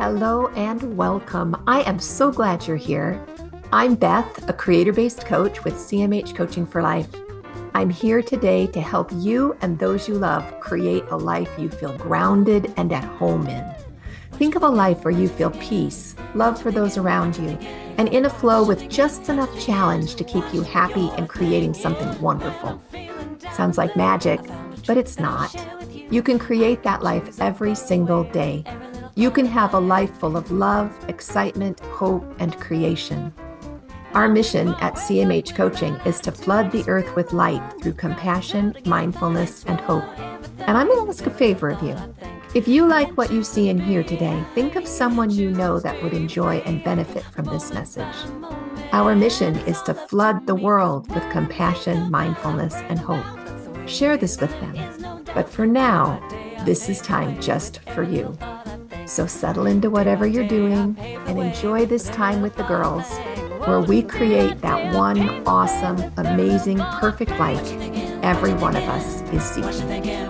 Hello and welcome. I am so glad you're here. I'm Beth, a creator-based coach with CMH Coaching for Life. I'm here today to help you and those you love create a life you feel grounded and at home in. Think of a life where you feel peace, love for those around you, and in a flow with just enough challenge to keep you happy and creating something wonderful. Sounds like magic, but it's not. You can create that life every single day. You can have a life full of love, excitement, hope, and creation. Our mission at CMH Coaching is to flood the earth with light through compassion, mindfulness, and hope. And I'm going to ask a favor of you. If you like what you see and hear today, think of someone you know that would enjoy and benefit from this message. Our mission is to flood the world with compassion, mindfulness, and hope. Share this with them. But for now, this is time just for you. So settle into whatever you're doing and enjoy this time with the girls, where we create that one awesome, amazing, perfect life every one of us is seeking. You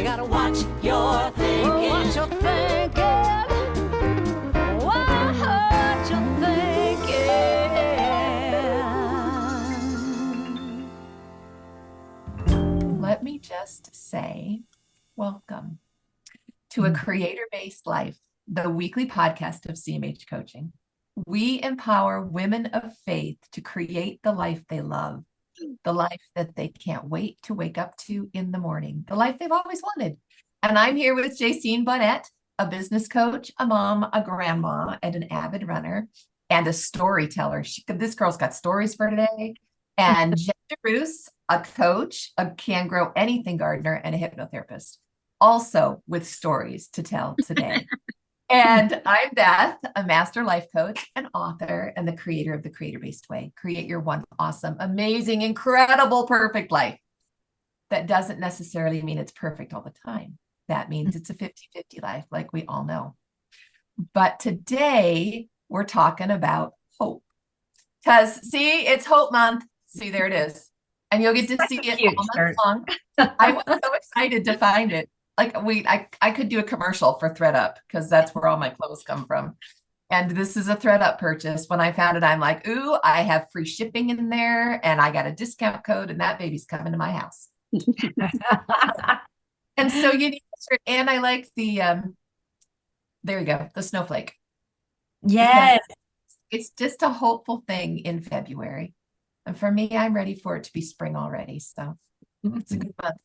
gotta watch your thinking. Watch your thinking. Watch your thinking. Let me just say, welcome to a creator-based life, the weekly podcast of CMH Coaching. We empower women of faith to create the life they love, the life that they can't wait to wake up to in the morning, the life they've always wanted. And I'm here with Jacine Bonnet, a business coach, a mom, a grandma, and an avid runner, and a storyteller. This girl's got stories for today. And Jen DeRoos, a coach, a can grow anything gardener, and a hypnotherapist, also with stories to tell today. And I'm Beth, a master life coach, an author, and the creator of the Creator-based Way. Create your one awesome, amazing, incredible, perfect life. That doesn't necessarily mean it's perfect all the time. That means it's a 50-50 life, like we all know. But today we're talking about hope. Because see, it's Hope Month. See, there it is. And you'll get to see it all month long. I was so excited to find it. Like I could do a commercial for ThredUp because that's where all my clothes come from. And this is a ThredUp purchase. When I found it, I'm like, ooh, I have free shipping in there and I got a discount code and that baby's coming to my house. And so you need a shirt. And I like the, there you go, the snowflake. Yes. It's just a hopeful thing in February. And for me, I'm ready for it to be spring already. So it's a good month.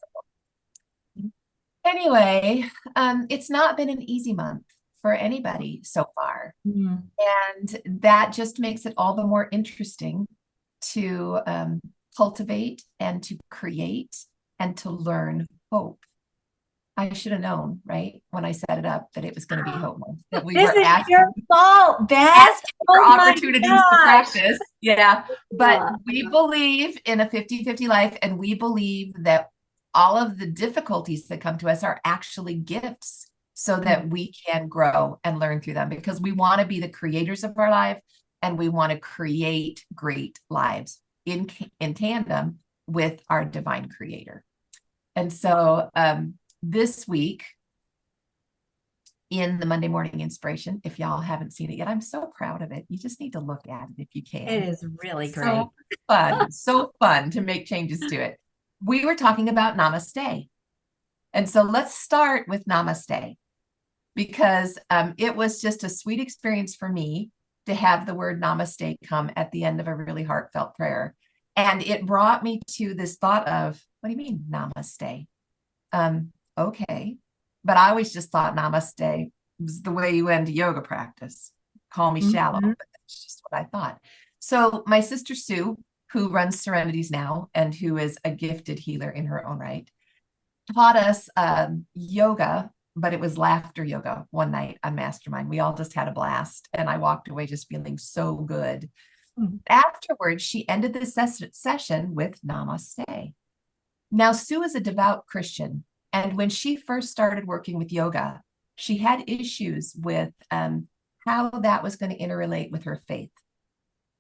Anyway, it's not been an easy month for anybody so far. And that just makes it all the more interesting to cultivate and to create and to learn hope. I should have known, right, when I set it up, that it was going to be Hope Month. That we This were is asking, your fault, Beth. for Oh my opportunities to gosh. practice. Yeah. But we believe in a 50-50 life, and we believe that all of the difficulties that come to us are actually gifts so that we can grow and learn through them, because we want to be the creators of our life and we want to create great lives in tandem with our divine creator. And so this week in the Monday Morning Inspiration, if y'all haven't seen it yet, I'm so proud of it. You just need to look at it if you can. It is really great. So fun, so fun to make changes to it. We were talking about Namaste. And so let's start with Namaste, because it was just a sweet experience for me to have the word Namaste come at the end of a really heartfelt prayer. And it brought me to this thought of, what do you mean Namaste? Okay. But I always just thought Namaste was the way you end yoga practice. Call me shallow, but that's just what I thought. So my sister Sue, who runs Serenities Now and who is a gifted healer in her own right, taught us yoga, but it was laughter yoga one night on Mastermind. We all just had a blast, and I walked away just feeling so good. Afterwards, she ended the session with Namaste. Now, Sue is a devout Christian, and when she first started working with yoga, she had issues with how that was going to interrelate with her faith.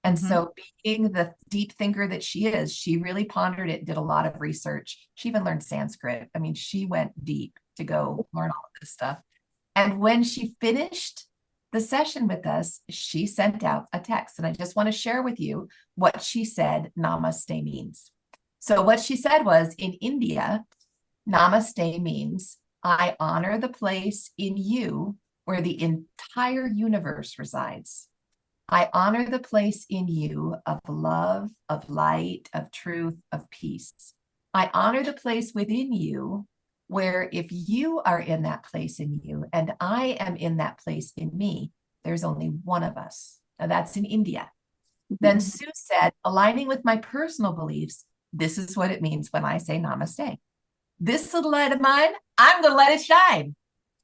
And so being the deep thinker that she is, she really pondered it, did a lot of research. She even learned Sanskrit. I mean, she went deep to go learn all of this stuff. And when she finished the session with us, she sent out a text. And I just want to share with you what she said Namaste means. So what she said was, in India, Namaste means I honor the place in you where the entire universe resides. I honor the place in you of love, of light, of truth, of peace. I honor the place within you where if you are in that place in you and I am in that place in me, there's only one of us. Now that's in India. Then Sue said, aligning with my personal beliefs, this is what it means when I say namaste. This little light of mine, I'm going to let it shine.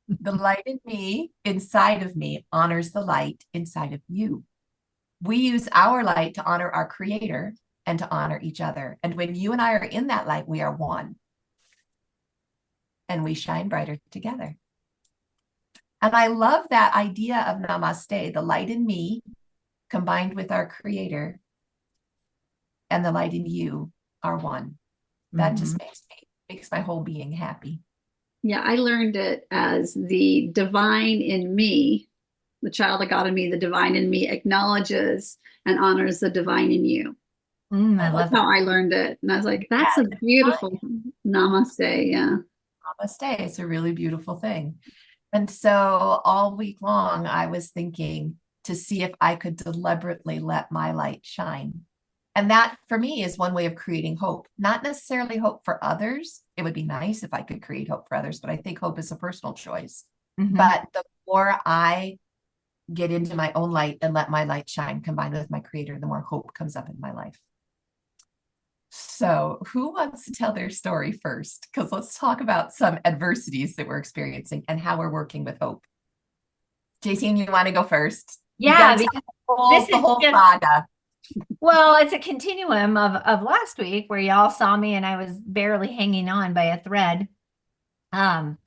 The light in me, inside of me, honors the light inside of you. We use our light to honor our Creator and to honor each other. And when you and I are in that light, we are one. And we shine brighter together. And I love that idea of namaste, the light in me combined with our Creator and the light in you are one. That just makes my whole being happy. Yeah, I learned it as the divine in me, the child of God in me, the divine in me acknowledges and honors the divine in you. I love That's how I learned it. And I was like, that's a beautiful namaste. Yeah. Namaste. It's a really beautiful thing. And so all week long, I was thinking to see if I could deliberately let my light shine. And that for me is one way of creating hope, not necessarily hope for others. It would be nice if I could create hope for others, but I think hope is a personal choice. But the more I get into my own light and let my light shine combined with my Creator, the more hope comes up in my life. So who wants to tell their story first? Because let's talk about some adversities that we're experiencing and how we're working with hope. JC, you want to go first? Yeah, because the whole saga. Well, it's a continuum of last week where y'all saw me and I was barely hanging on by a thread. And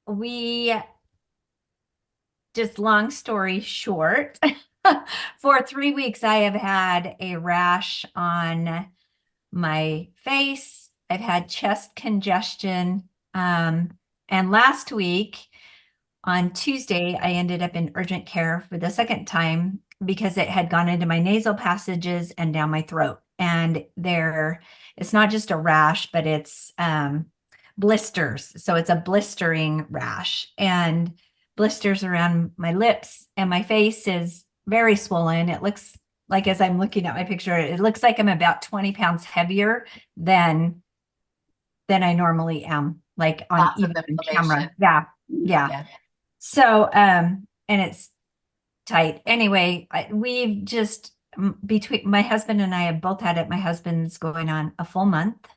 we, just long story short, for 3 weeks, I have had a rash on my face. I've had chest congestion. And last week on Tuesday, I ended up in urgent care for the second time because it had gone into my nasal passages and down my throat. And it's not just a rash, but it's blisters. So it's a blistering rash and blisters around my lips, and my face is very swollen. It looks like, as I'm looking at my picture, it looks like I'm about 20 pounds heavier than I normally am, like on even camera. Yeah. So, and it's tight. Anyway, we've just, between my husband and I have both had it. My husband's going on a full month,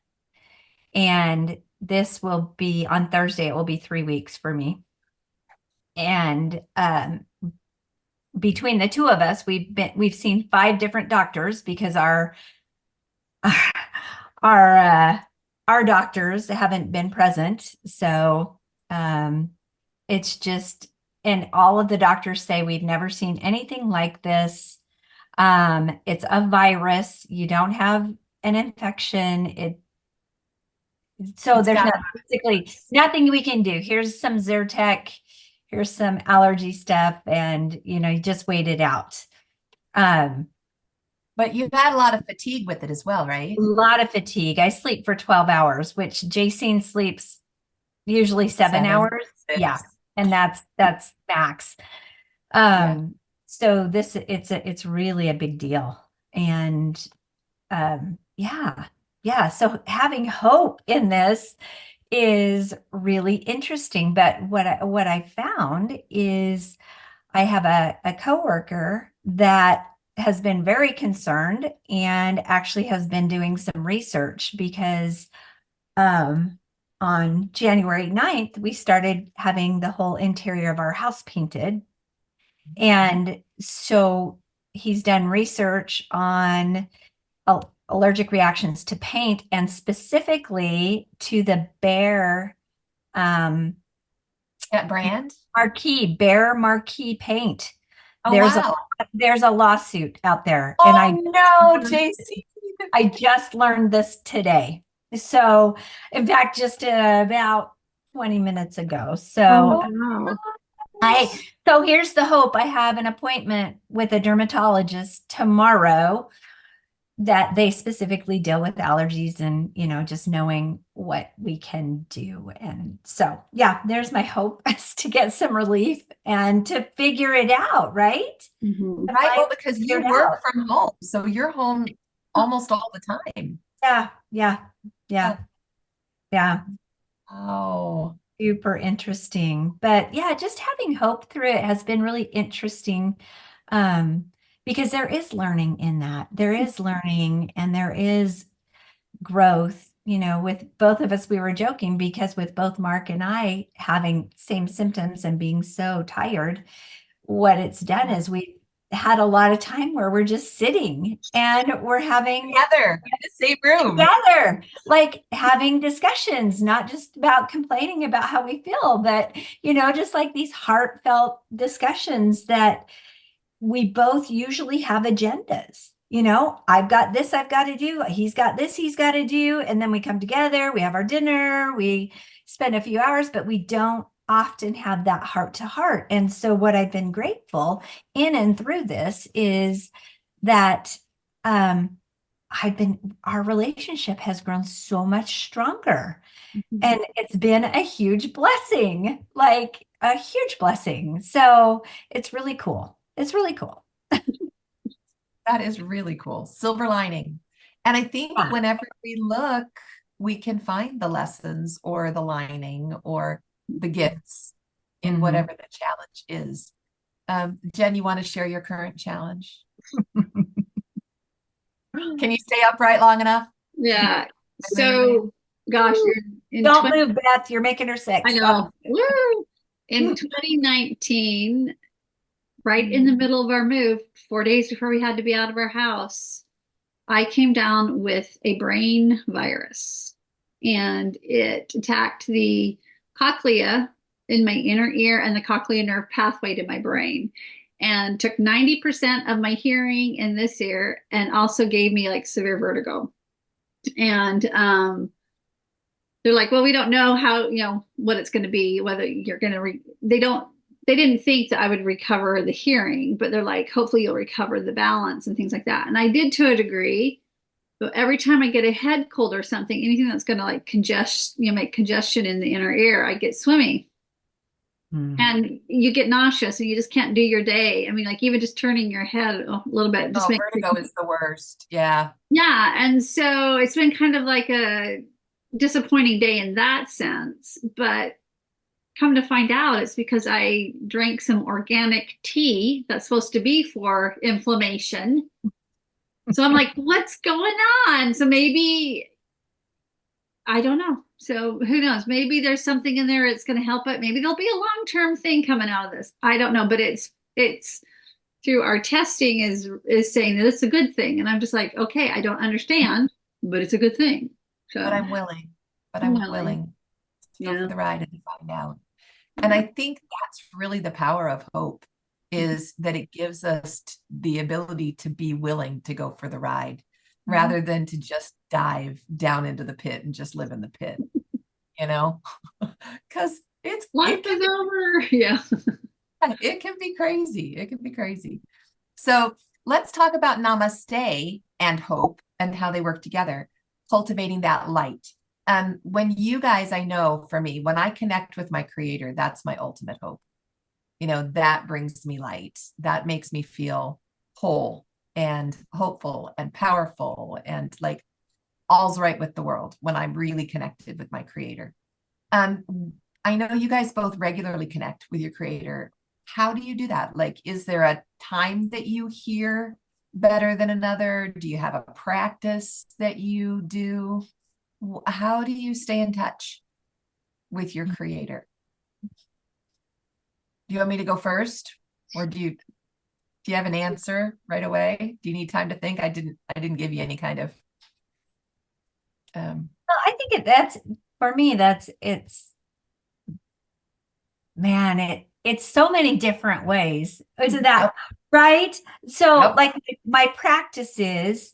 and this will be on Thursday. It will be 3 weeks for me. And between the two of us, we've seen 5 different doctors because our doctors haven't been present. So it's just, and all of the doctors say we've never seen anything like this. It's a virus. You don't have an infection. There's basically nothing we can do. Here's some Zyrtec. Here's some allergy stuff, and you just wait it out. But you've had a lot of fatigue with it as well, right? A lot of fatigue. I sleep for 12 hours, which Jacene sleeps usually 7 hours. 6. Yeah. And that's max. So it's really a big deal. And so having hope in this is really interesting. But what I found is I have a coworker that has been very concerned and actually has been doing some research because on January 9th, we started having the whole interior of our house painted. And so he's done research on allergic reactions to paint, and specifically to the Behr that brand Behr Marquee paint. Oh, there's a lawsuit out there. Oh, and JC. I just learned this today. So in fact, just about 20 minutes ago. So wow. so here's the hope. I have an appointment with a dermatologist tomorrow that they specifically deal with allergies and, just knowing what we can do. And so, yeah, there's my hope is to get some relief and to figure it out, right? Mhm. Right. Well, because you Figure it work out. from home, so you're home almost all the time. Yeah. Oh, Super interesting. But yeah, just having hope through it has been really interesting. Because there is learning in that. There is learning and there is growth. With both of us, we were joking because with both Mark and I having same symptoms and being so tired, what it's done is we had a lot of time where we're just sitting and we're having together in the same room. together, like having discussions, not just about complaining about how we feel, but, just like these heartfelt discussions that we both usually have agendas. I've got this I've got to do. He's got this he's got to do. And then we come together, we have our dinner, we spend a few hours, but we don't often have that heart to heart. And so, what I've been grateful in and through this is that our relationship has grown so much stronger. And it's been a huge blessing, like a huge blessing. So it's really cool. It's really cool. That is really cool. Silver lining. And I think Yeah. whenever we look, we can find the lessons or the lining or the gifts in whatever the challenge is. Jen, you want to share your current challenge? Can you stay upright long enough? Yeah. So, gosh, you're in Don't move, Beth. You're making her sick. I know. Woo! In 2019, right in the middle of our move, 4 days before we had to be out of our house, I came down with a brain virus and it attacked the cochlea in my inner ear and the cochlear nerve pathway to my brain and took 90% of my hearing in this ear and also gave me like severe vertigo. And they're like, well, we don't know how, what it's going to be, whether you're going to, they didn't think that I would recover the hearing, but they're like, hopefully you'll recover the balance and things like that. And I did to a degree, but every time I get a head cold or something, anything that's going to like make congestion in the inner ear, I get swimmy. And you get nauseous and you just can't do your day. I mean, like even just turning your head a little bit just makes vertigo is the worst. Yeah. Yeah. And so it's been kind of like a disappointing day in that sense. But come to find out, it's because I drank some organic tea that's supposed to be for inflammation. So I'm like, what's going on? So maybe, I don't know. So who knows? Maybe there's something in there that's going to help it. Maybe there'll be a long-term thing coming out of this. I don't know, but it's through our testing is saying that it's a good thing. And I'm just like, okay, I don't understand, but it's a good thing. So But I'm willing. To go for the ride and find out. And I think that's really the power of hope, is that it gives us the ability to be willing to go for the ride rather than to just dive down into the pit and just live in the pit, because life is over. Yeah. It can be crazy. It can be crazy. So let's talk about Namaste and hope and how they work together, cultivating that light. When you guys, I know for me, when I connect with my creator, that's my ultimate hope. That brings me light. That makes me feel whole and hopeful and powerful and like all's right with the world when I'm really connected with my creator. I know you guys both regularly connect with your creator. How do you do that? Like, is there a time that you hear better than another? Do you have a practice that you do? How do you stay in touch with your creator? Do you want me to go first, or do you have an answer right away? Do you need time to think? I didn't give you any kind of. Well, I think for me, it's so many different ways. Isn't that right? So like my practice is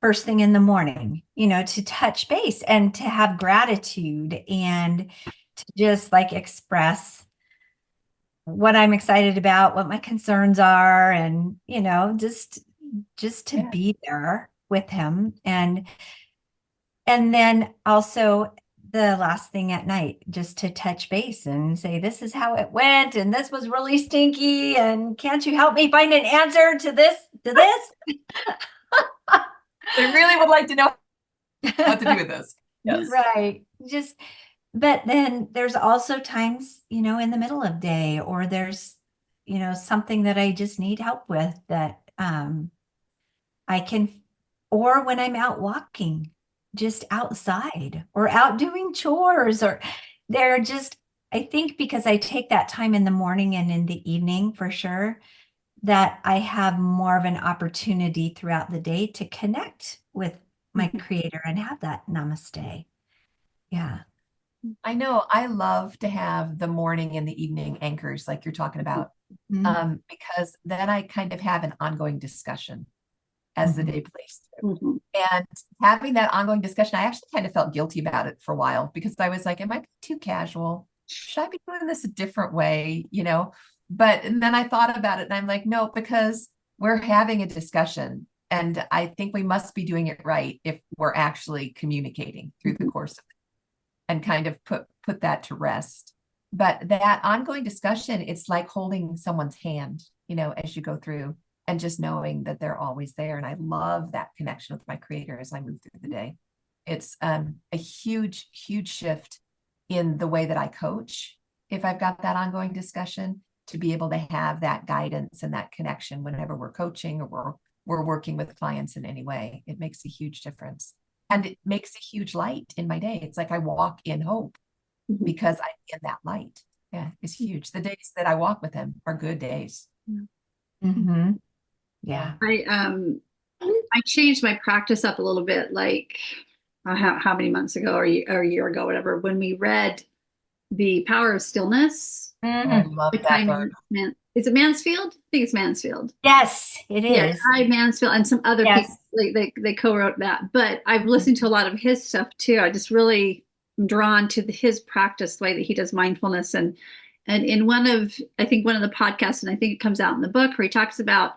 first thing in the morning, to touch base and to have gratitude and to just like express what I'm excited about, what my concerns are, and just to be there with him. And then also the last thing at night, just to touch base and say, this is how it went, and this was really stinky, and can't you help me find an answer to this? I really would like to know what to do with this. Yes. Right. But then there's also times, in the middle of day, or there's, something that I just need help with that I can, or when I'm out walking, just outside or out doing chores, or I think because I take that time in the morning and in the evening for sure, that I have more of an opportunity throughout the day to connect with my creator and have that namaste. Yeah. I know I love to have the morning and the evening anchors like you're talking about, because then I kind of have an ongoing discussion as the day plays through. And having that ongoing discussion, I actually kind of felt guilty about it for a while, because I was like, am I being too casual? Should I be doing this a different way? But and then I thought about it and I'm like, no, because we're having a discussion. And I think we must be doing it right if we're actually communicating through the course of it, and kind of put that to rest. But that ongoing discussion, it's like holding someone's hand, as you go through, and just knowing that they're always there. And I love that connection with my creator as I move through the day. It's a huge, huge shift in the way that I coach. If I've got that ongoing discussion, to be able to have that guidance and that connection whenever we're coaching or we're working with clients in any way, it makes a huge difference. And it makes a huge light in my day. It's like I walk in hope because I'm in that light. Yeah, it's huge. The days that I walk with him are good days. Yeah. I changed my practice up a little bit, like how many months ago or a year ago, whatever, when we read The Power of Stillness. I love that book. Is it Mansfield? I think it's Mansfield. Yes, it is. Yeah, I Mansfield and some other people, they co-wrote that. But I've listened to a lot of his stuff too. I just really am drawn to his practice, the way that he does mindfulness. And in one of the podcasts, and I think it comes out in the book, where he talks about,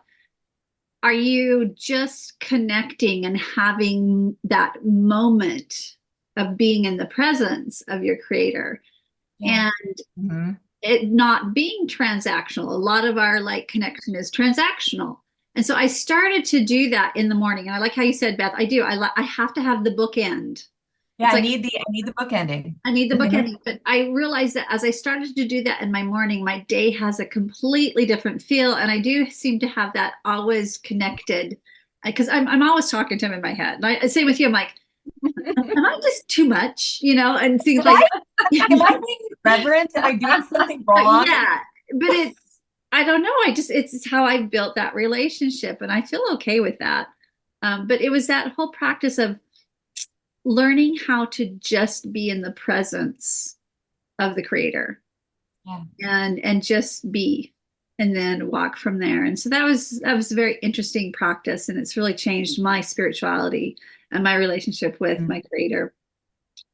are you just connecting and having that moment of being in the presence of your creator, and it not being transactional? A lot of our connection is transactional. And so I started to do that in the morning. And I like how you said, Beth, I do. I have to have the bookend. Yeah, I need the book ending. I need the book ending. But I realized that as I started to do that in my morning, my day has a completely different feel. And I do seem to have that always connected, because I'm always talking to him in my head. And I say with you, I'm like, am I just too much, and things like that? Am I being irreverent? Am I doing something wrong? Yeah, but I don't know. It's how I built that relationship, and I feel okay with that. But it was that whole practice of learning how to just be in the presence of the creator, and just be, and then walk from there. And so that was a very interesting practice, and it's really changed my spirituality and my relationship with my creator.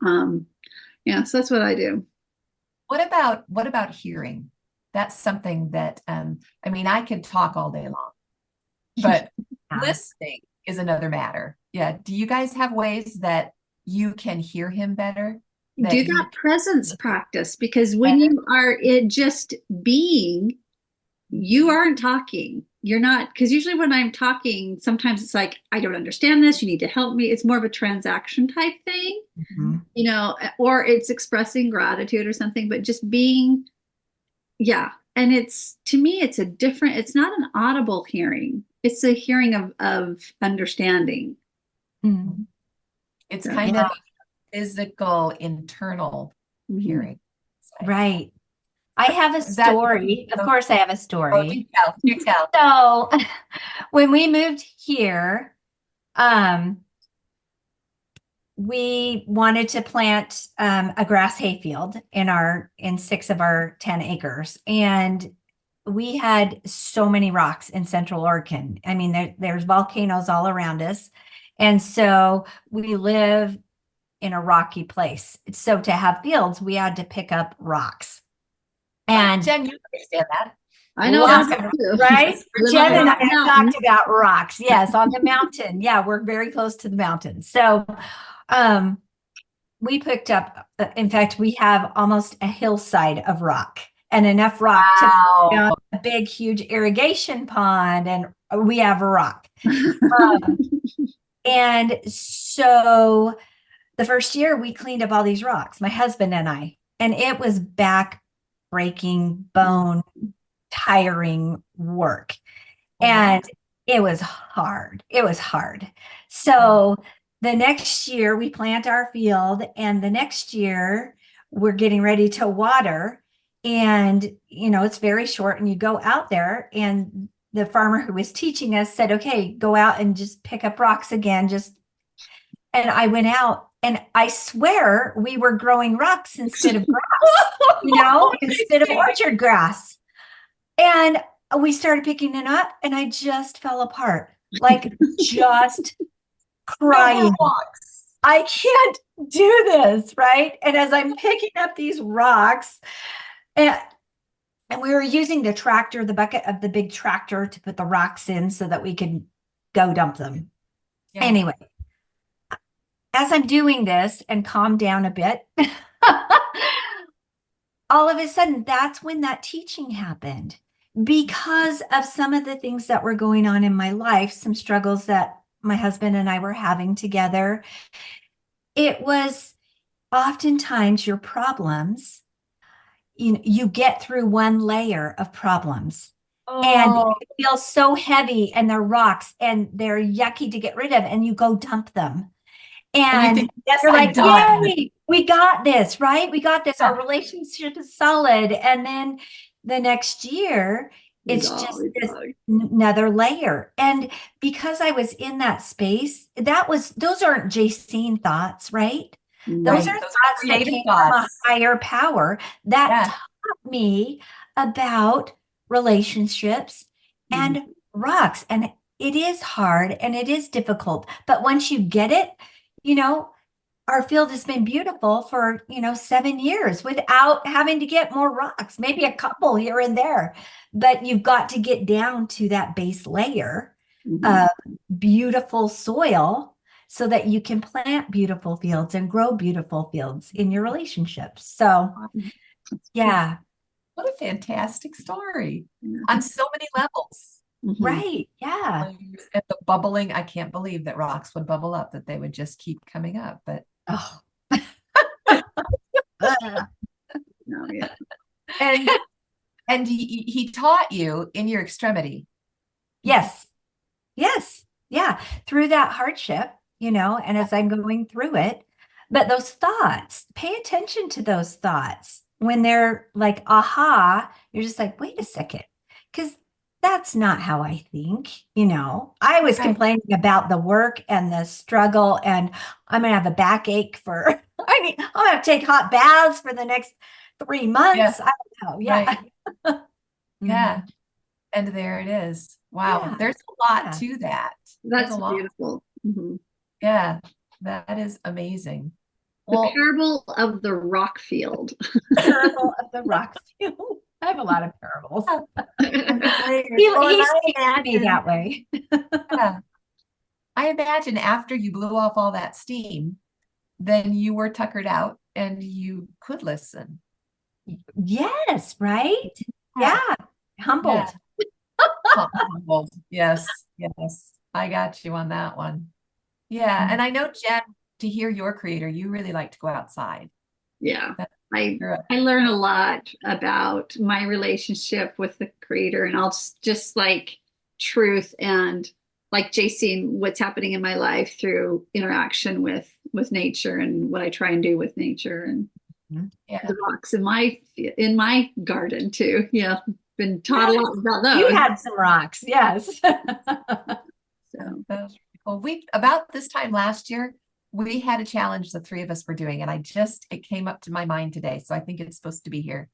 So that's what I do. What about hearing? That's something that I can talk all day long, but listening is another matter. Yeah. Do you guys have ways that you can hear him better? Do that presence practice, because when you are just being, you aren't talking. You're not, because usually when I'm talking, sometimes it's like, I don't understand this, you need to help me. It's more of a transaction type thing, or it's expressing gratitude or something, but just being, And to me, it's not an audible hearing. It's a hearing of understanding. It's kind of physical, internal hearing. Right. I have a story. Of course, I have a story. Oh, you tell. So when we moved here, we wanted to plant a grass hayfield in 6 of our 10 acres. And we had so many rocks in Central Oregon. I mean, there's volcanoes all around us. And so we live in a rocky place. So to have fields, we had to pick up rocks. And Jen, you understand that. I know lots that of, too. right? Live Jen on and I a have mountain. talked about rocks. Yes, on the mountain. Yeah, we're very close to the mountain. So we picked up, in fact, we have almost a hillside of rock and enough rock to put down a big, huge irrigation pond, and we have a rock. And so the first year we cleaned up all these rocks, my husband and I, and it was back breaking, bone tiring work. And it was hard. It was hard. So the next year we plant our field, and the next year we're getting ready to water. And, it's very short, and you go out there, and the farmer who was teaching us said, okay, go out and just pick up rocks again. And I went out, and I swear we were growing rocks instead of grass, instead of orchard grass. And we started picking it up, and I just fell apart, like just crying. I can't do this, right? And as I'm picking up these rocks, and we were using the tractor, the bucket of the big tractor, to put the rocks in so that we could go dump them. Yeah. Anyway, as I'm doing this and calm down a bit, all of a sudden, that's when that teaching happened. Because of some of the things that were going on in my life, some struggles that my husband and I were having together, it was oftentimes your problems, you get through one layer of problems, and it feels so heavy, and they're rocks, and they're yucky to get rid of, and you go dump them. And you think, yes, you're like, yay, we got this, right? We got this. Our relationship is solid. And then the next year, it's just this another layer. And because I was in that space, those aren't Jacine thoughts, right? Those are thoughts that came from a higher power that taught me about relationships and rocks. And it is hard and it is difficult. But once you get it, our field has been beautiful for, 7 years without having to get more rocks, maybe a couple here and there. But you've got to get down to that base layer of beautiful soil so that you can plant beautiful fields and grow beautiful fields in your relationships. So, yeah. What a fantastic story on so many levels. Right. Yeah. At the bubbling, I can't believe that rocks would bubble up, that they would just keep coming up. But and he taught you in your extremity. Yes. Yeah. Through that hardship, and as I'm going through it, but those thoughts, pay attention to those thoughts when they're like, aha, you're just like, wait a second, because that's not how I think. I was complaining about the work and the struggle, and I'm going to have a backache I'm going to take hot baths for the next 3 months. I don't know. Yeah. Right. Yeah. And there it is. Wow. Yeah. There's a lot to that. That's beautiful. Yeah. That is amazing. The parable of the rock field. Parable of the rock field. I have a lot of parables. He's happy that way. Yeah. I imagine after you blew off all that steam, then you were tuckered out and you could listen. Yes, right? Yeah. Humbled. Yeah. Humbled. Yes. I got you on that one. Yeah. And I know, Jen, to hear your creator, you really like to go outside. Yeah. I learn a lot about my relationship with the creator, and I'll just like truth and like Jacine, what's happening in my life through interaction with nature and what I try and do with nature, and the rocks in my garden too. Yeah. Been taught a lot about those. You had some rocks. Yes. So well, about this time last year, we had a challenge the three of us were doing, and it came up to my mind today. So I think it's supposed to be here,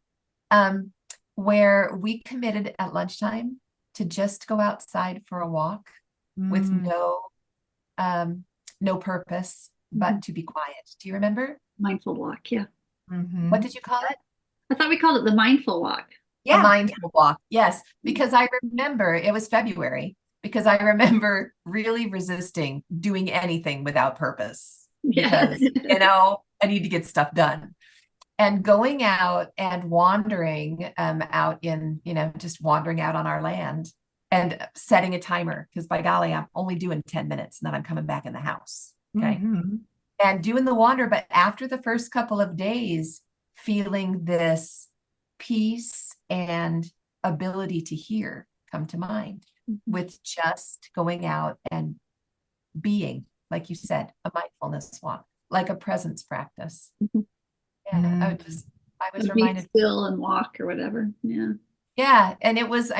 where we committed at lunchtime to just go outside for a walk with no no purpose, but to be quiet. Do you remember? Mindful walk. Yeah. What did you call it? I thought we called it the mindful walk. A mindful walk. Yes, because I remember it was February, because I remember really resisting doing anything without purpose because, I need to get stuff done. And going out and wandering out in, just wandering out on our land and setting a timer, because by golly, I'm only doing 10 minutes and then I'm coming back in the house. Okay. And doing the wander. But after the first couple of days, feeling this peace and ability to hear come to mind with just going out and being, like you said, a mindfulness walk, like a presence practice. Yeah, I was reminded. Be still and walk or whatever. Yeah. Yeah. And it was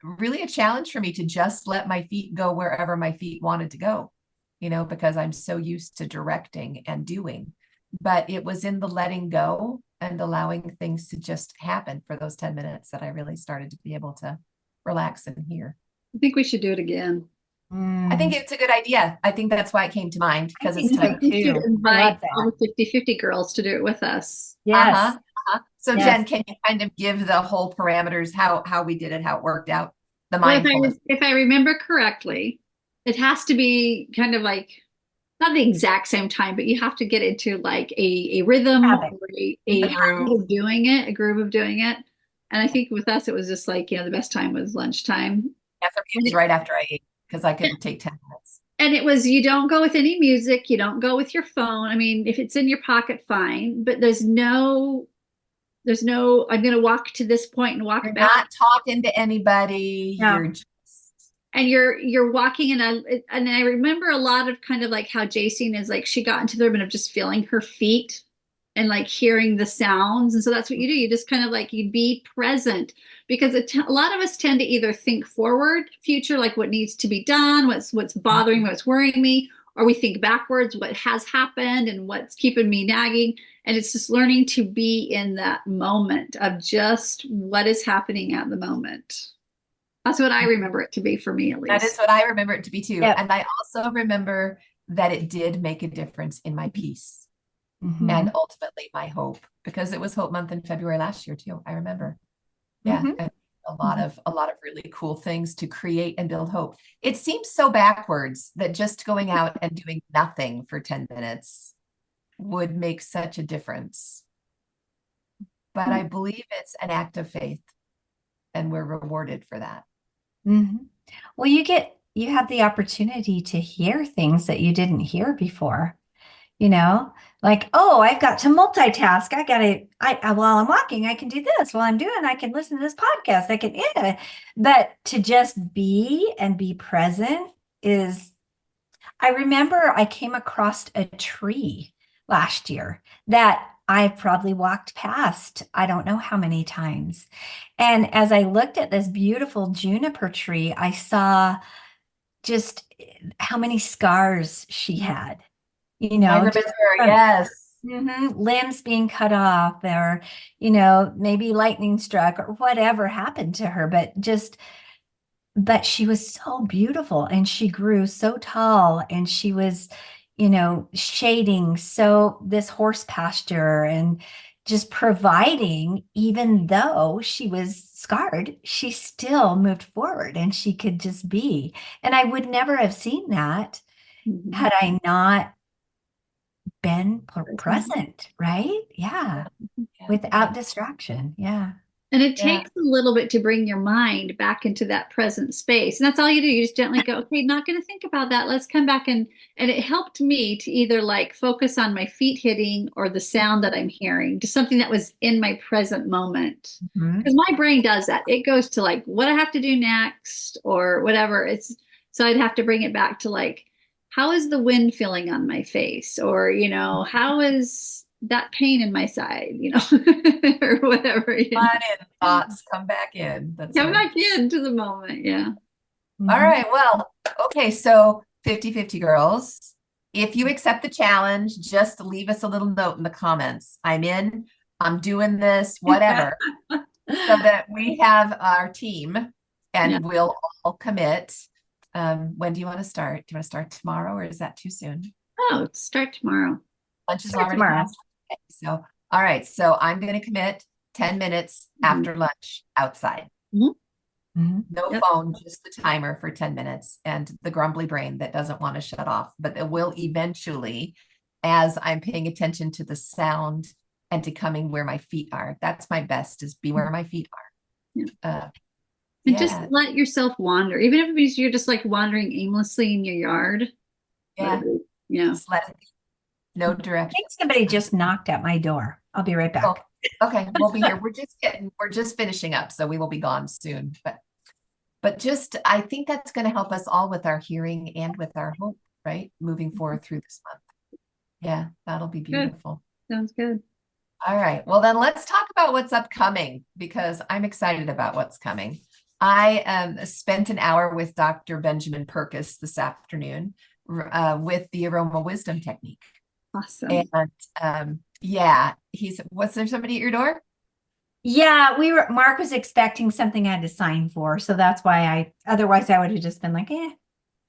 really a challenge for me to just let my feet go wherever my feet wanted to go, because I'm so used to directing and doing. But it was in the letting go and allowing things to just happen for those 10 minutes that I really started to be able to relax and hear. I think we should do it again. I think it's a good idea. I think that's why it came to mind, because it's time to invite all the 50-50 girls to do it with us. Yes. So yes. Jen, can you kind of give the whole parameters, how we did it, how it worked out? The mindfulness. If I remember correctly, it has to be kind of like not the exact same time, but you have to get into like a rhythm or a habit of doing it, a groove of doing it. And I think with us, it was just like, the best time was lunchtime. Yeah, for me, it was right after I ate, because I couldn't take 10 minutes. And it was, you don't go with any music. You don't go with your phone. I mean, if it's in your pocket, fine. But there's no, I'm going to walk to this point and walk You're back. not talking to anybody. No. You're just. And you're walking, and I remember a lot of kind of like how Jacene is like, she got into the rhythm of just feeling her feet and like hearing the sounds. And so that's what you do. You just kind of like, you be present, because a lot of us tend to either think forward, future, like what needs to be done, what's bothering, what's worrying me, or we think backwards, what has happened and what's keeping me nagging. And it's just learning to be in that moment of just what is happening at the moment. That's what I remember it to be for me, at least. That is what I remember it to be too. Yep. And I also remember that it did make a difference in my peace and ultimately my hope, because it was Hope Month in February last year too. I remember. Yeah. A lot of really cool things to create and build hope. It seems so backwards that just going out and doing nothing for 10 minutes would make such a difference. But I believe it's an act of faith, and we're rewarded for that. Well, you have the opportunity to hear things that you didn't hear before, like, oh, I've got to multitask. While I'm walking, I can do this. While I'm doing, I can listen to this podcast. But to just be and be present I remember I came across a tree last year that I probably walked past, I don't know how many times. And as I looked at this beautiful juniper tree, I saw just how many scars she had, I remember her, yes. Limbs being cut off, or, maybe lightning struck or whatever happened to her, but she was so beautiful, and she grew so tall, and she was shading this horse pasture and just providing. Even though she was scarred, she still moved forward, and she could just be. And I would never have seen that had I not been present, right? Yeah. Without distraction. Yeah. And it takes a little bit to bring your mind back into that present space. And that's all you do. You just gently go, okay, not going to think about that. Let's come back. And it helped me to either like focus on my feet hitting or the sound that I'm hearing, to something that was in my present moment. Because my brain does that. It goes to like what I have to do next or whatever. So I'd have to bring it back to like, how is the wind feeling on my face? Or, how is that pain in my side, or whatever. Thoughts come back in. Come back into the moment. Yeah. All right. Well, okay. So 50-50 girls, if you accept the challenge, just leave us a little note in the comments. I'm in, I'm doing this, whatever, so that we have our team and we'll all commit When do you want to start? Do you want to start tomorrow, or is that too soon? Oh, start tomorrow. Lunch is Start already tomorrow. past. Okay, so, all right. So I'm going to commit 10 minutes after lunch outside. Mhm. No Yep. phone, just the timer for 10 minutes and the grumbly brain that doesn't want to shut off. But it will eventually, as I'm paying attention to the sound and to coming where my feet are. That's my best, is be where my feet Yeah. are. And just let yourself wander, even if it means you're just like wandering aimlessly in your yard. Yeah. Yeah. Just let it be. No I direction. think somebody just knocked at my door. I'll be right back. Oh, okay, we'll be here. We're just finishing up, so we will be gone soon. But just, I think that's going to help us all with our hearing and with our hope, right? Moving forward through this month. Yeah, that'll be beautiful. Sounds good. All right. Well, then let's talk about what's upcoming, because I'm excited about what's coming. I spent an hour with Dr. Benjamin Purkis this afternoon with the Aroma Wisdom Technique. Awesome. And yeah, was there somebody at your door? Yeah, Mark was expecting something I had to sign for. So that's why otherwise I would have just been like, eh.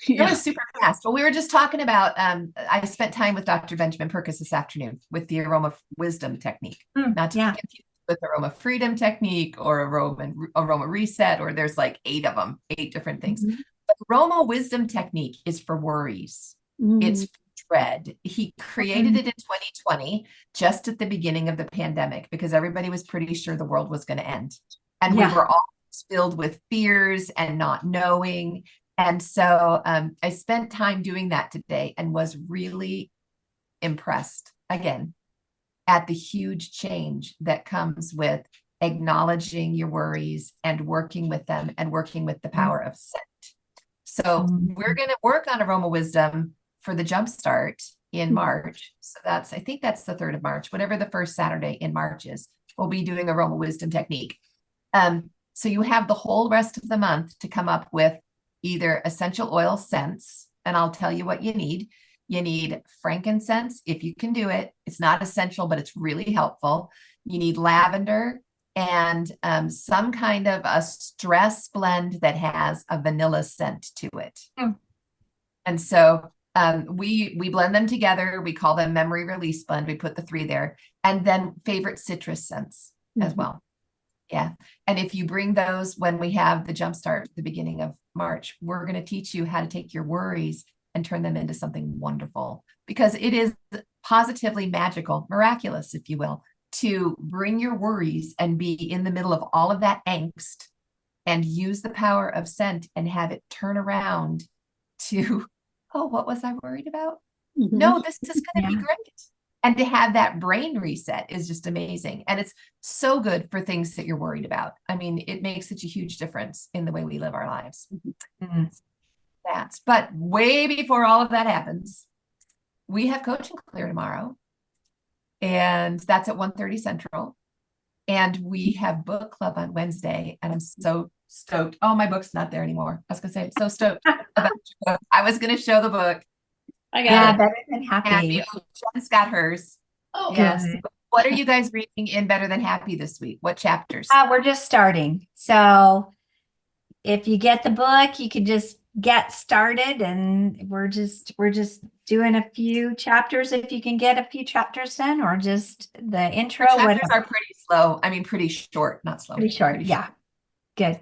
It was super fast. Well, we were just talking about, I spent time with Dr. Benjamin Purkis this afternoon with the Aroma Wisdom Technique, not to be confused with Aroma Freedom Technique or Aroma Reset, or there's like 8 of them, 8 different things. But Aroma Wisdom Technique is for worries. It's for dread. He created it in 2020, just at the beginning of the pandemic, because everybody was pretty sure the world was going to end. And we were all filled with fears and not knowing. And so I spent time doing that today and was really impressed again at the huge change that comes with acknowledging your worries and working with them and working with the power of scent. So we're going to work on Aroma Wisdom for the Jumpstart in March. So I think that's the 3rd of March, whatever the first Saturday in March is, we'll be doing Aroma Wisdom Technique. So you have the whole rest of the month to come up with either essential oil scents, and I'll tell you what you need. You need frankincense, if you can do it. It's not essential, but it's really helpful. You need lavender and some kind of a stress blend that has a vanilla scent to it. And so we blend them together. We call them memory release blend. We put the 3 there, and then favorite citrus scents as well. Yeah. And if you bring those when we have the Jumpstart at the beginning of March, we're going to teach you how to take your worries and turn them into something wonderful, because it is positively magical, miraculous, if you will, to bring your worries and be in the middle of all of that angst and use the power of scent and have it turn around to, oh, what was I worried about? No, this is going to be great. And to have that brain reset is just amazing. And it's so good for things that you're worried about. I mean, it makes such a huge difference in the way we live our lives. But way before all of that happens, we have Coaching Clear tomorrow. And that's at 1:30 Central. And we have book club on Wednesday. And I'm so stoked. Oh, my book's not there anymore. I was going to say, I'm so stoked about your book. I was going to show the book. I got it. Better Than Happy. Jen's got hers. Oh, yes. What are you guys reading in Better Than Happy this week? What chapters? We're just starting. So if you get the book, you can just get started, and we're just doing a few chapters if you can get a few chapters done, or just the intro. The chapters are pretty slow. I mean, pretty short, not slow. Pretty short. Yeah. Good.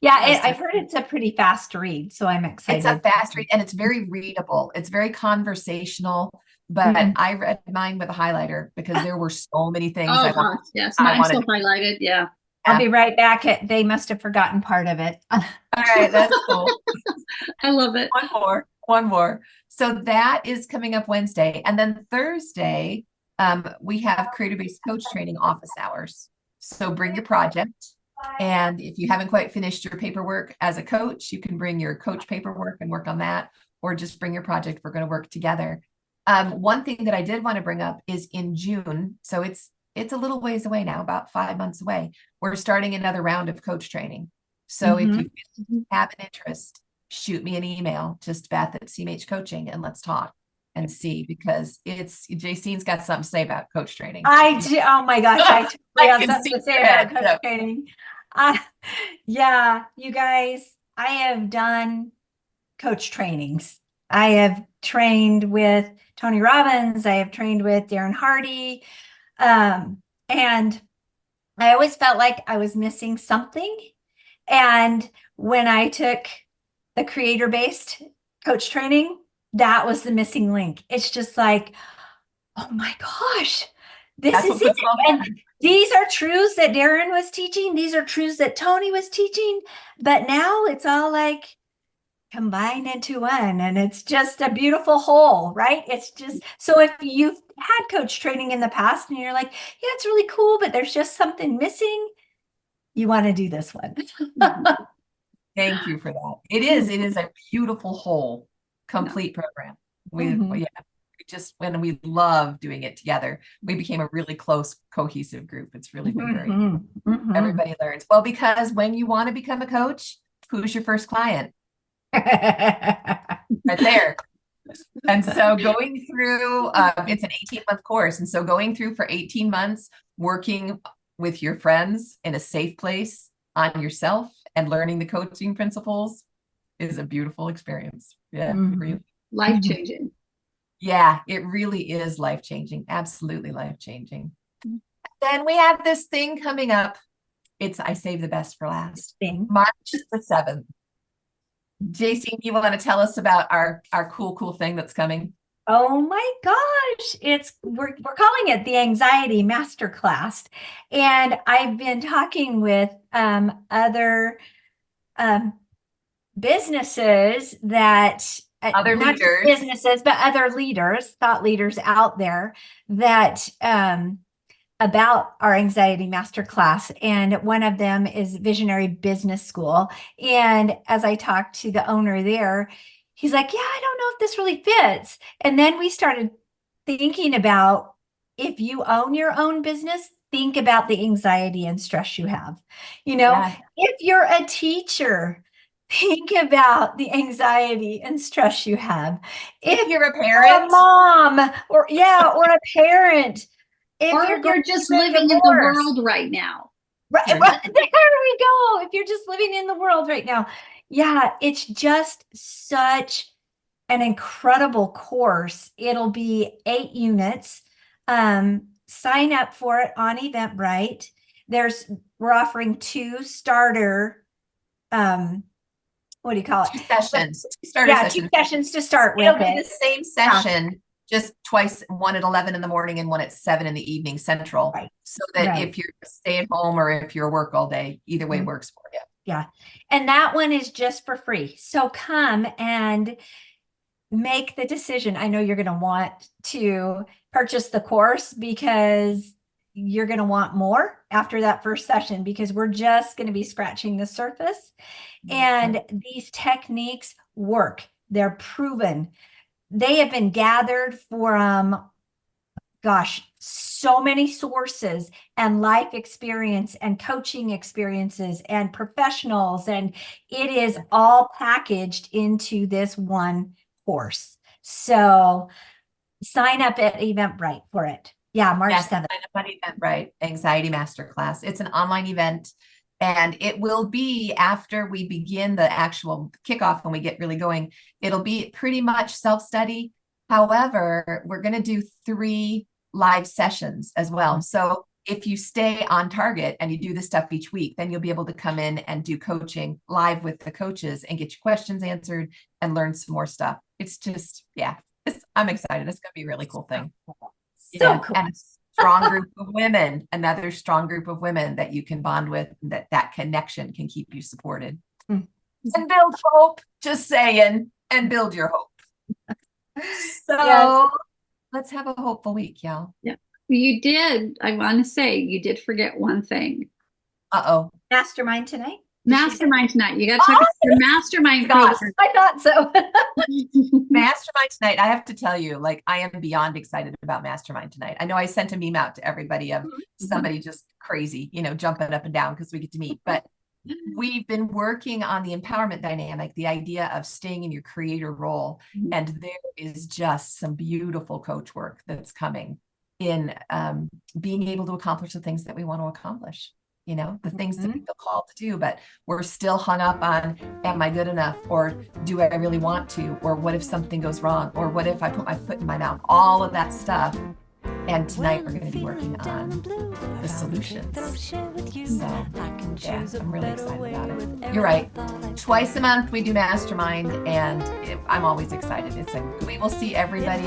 Yeah, I've heard it's a pretty fast read, so I'm excited. It's a fast read, and it's very readable. It's very conversational, but I read mine with a highlighter because there were so many things. Oh, gosh, yes. Mine's still highlighted. Yeah. I'll be right back. They must have forgotten part of it. All right, that's cool. I love it. One more. So that is coming up Wednesday. And then Thursday, we have Creator-based Coach Training office hours. So bring your project. And if you haven't quite finished your paperwork as a coach, you can bring your coach paperwork and work on that, or just bring your project. We're going to work together. One thing that I did want to bring up is in June. So it's a little ways away now, about 5 months away. We're starting another round of coach training. So if you have an interest, shoot me an email, just Beth@CMH Coaching, and let's talk and see, because Jacine's got something to say about coach training. I do. Oh my gosh. I totally have something to say about coach training. Yeah, you guys, I have done coach trainings. I have trained with Tony Robbins. I have trained with Darren Hardy. And I always felt like I was missing something. And when I took the creator-based coach training, that was the missing link. It's just like, oh my gosh, this That's is what it. puts it all And together. these are truths that Darren was teaching. These are truths that Tony was teaching. But now it's all like combined into one, and it's just a beautiful whole, right? It's just, so if you've had coach training in the past and you're like, yeah, it's really cool, but there's just something missing, you want to do this one. Thank you for that. It is a beautiful whole, complete program. We when we love doing it together, we became a really close, cohesive group. It's really been great. Everybody learns. Well, because when you want to become a coach, who's your first client? Right there. And so going through, it's an 18-month course. And so going through for 18 months, working with your friends in a safe place on yourself and learning the coaching principles is a beautiful experience. Yeah. Really. Life-changing. Yeah, it really is life-changing. Absolutely life-changing. Then we have this thing coming up. I saved the best for last. March the 7th. JC, do you want to tell us about our cool thing that's coming? Oh my gosh, we're calling it the Anxiety Masterclass. And I've been talking with other businesses that Other not just leaders. businesses, but other leaders, thought leaders out there that about our Anxiety Masterclass. And one of them is Visionary Business School. And as I talked to the owner there, he's like, yeah, I don't know if this really fits. And then we started thinking about, if you own your own business, think about the anxiety and stress you have. You know, if you're a teacher, think about the anxiety and stress you have. If you're a parent, a mom, or a parent, or if you're just living in the world right now. Right, there we go. If you're just living in the world right now. Yeah, it's just such an incredible course. It'll be 8 units. Sign up for it on Eventbrite. We're offering 2 starter, what do you call it? 2 sessions. 2 sessions to start with. It'll be the same session, just twice, one at 11 in the morning and one at 7 in the evening Central. Right. So that if you're stay at home or if you're work all day, either way works for you. Yeah. And that one is just for free. So come and make the decision. I know you're going to want to purchase the course because you're going to want more after that first session, because we're just going to be scratching the surface. And these techniques work. They're proven. They have been gathered from, so many sources and life experience and coaching experiences and professionals. And it is all packaged into this one course. So sign up at Eventbrite for it. Yeah, March 7th. Sign up on Eventbrite, Anxiety Masterclass. It's an online event, and it will be after we begin the actual kickoff when we get really going. It'll be pretty much self-study. However, we're going to do 3 live sessions as well. So if you stay on target and you do this stuff each week, then you'll be able to come in and do coaching live with the coaches and get your questions answered and learn some more stuff. It's just, I'm excited. It's going to be a really cool thing. So cool. And a strong group of women, another strong group of women that you can bond with, that connection can keep you supported. And build hope, just saying, and build your hope. So let's have a hopeful week, y'all. Yeah. You did. I want to say you did forget one thing. Mastermind tonight. Mastermind tonight. You got to check out your mastermind program. I thought so. Mastermind tonight. I have to tell you, I am beyond excited about Mastermind tonight. I know I sent a meme out to everybody of somebody just crazy, jumping up and down because we get to meet. But we've been working on the empowerment dynamic, the idea of staying in your creator role. And there is just some beautiful coach work that's coming in being able to accomplish the things that we want to accomplish. the things that we Mhm. feel called to do, but we're still hung up on, am I good enough? Or do I really want to? Or what if something goes wrong? Or what if I put my foot in my mouth? All of that stuff. And tonight we're going to be working on the solutions. So, yeah, I'm really excited about it. You're right. Twice a month we do Mastermind, and I'm always excited. We will see everybody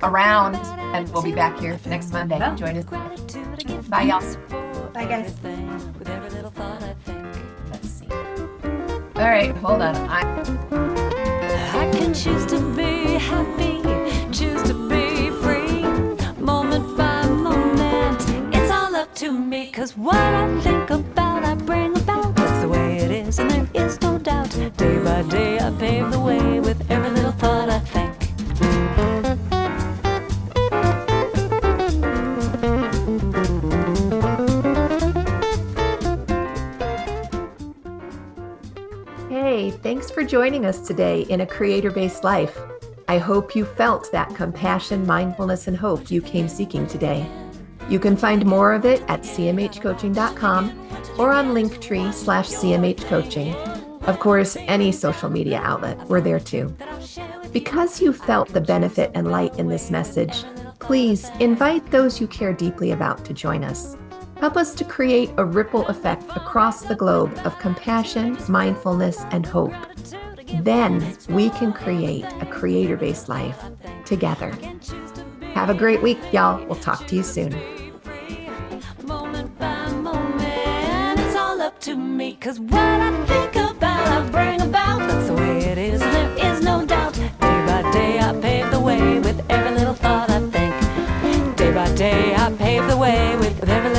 around, and we'll be back here next Monday. Yeah. Join us. Bye, y'all. Bye, guys. Let's see. All right, hold on. I can choose to be happy, choose to be free, moment by moment. It's all up to me, 'cause what I think about, I bring about. That's the way it is, and there is no doubt. Day by day, I pave the way with every little thought I think. Hey, thanks for joining us today in A Creator-Based Life. I hope you felt that compassion, mindfulness, and hope you came seeking today. You can find more of it at cmhcoaching.com or on Linktree/cmhcoaching. Of course, any social media outlet, we're there too. Because you felt the benefit and light in this message, please invite those you care deeply about to join us. Help us to create a ripple effect across the globe of compassion, mindfulness, and hope. Then we can create a creator-based life together. Have a great week, y'all. We'll talk to you soon. Moment by moment, it's all up to me, 'cause what I think about, I bring about. That's the way it is, and there is no doubt. Day by day, I pave the way with every little thought I think. Day by day, I pave the way with every little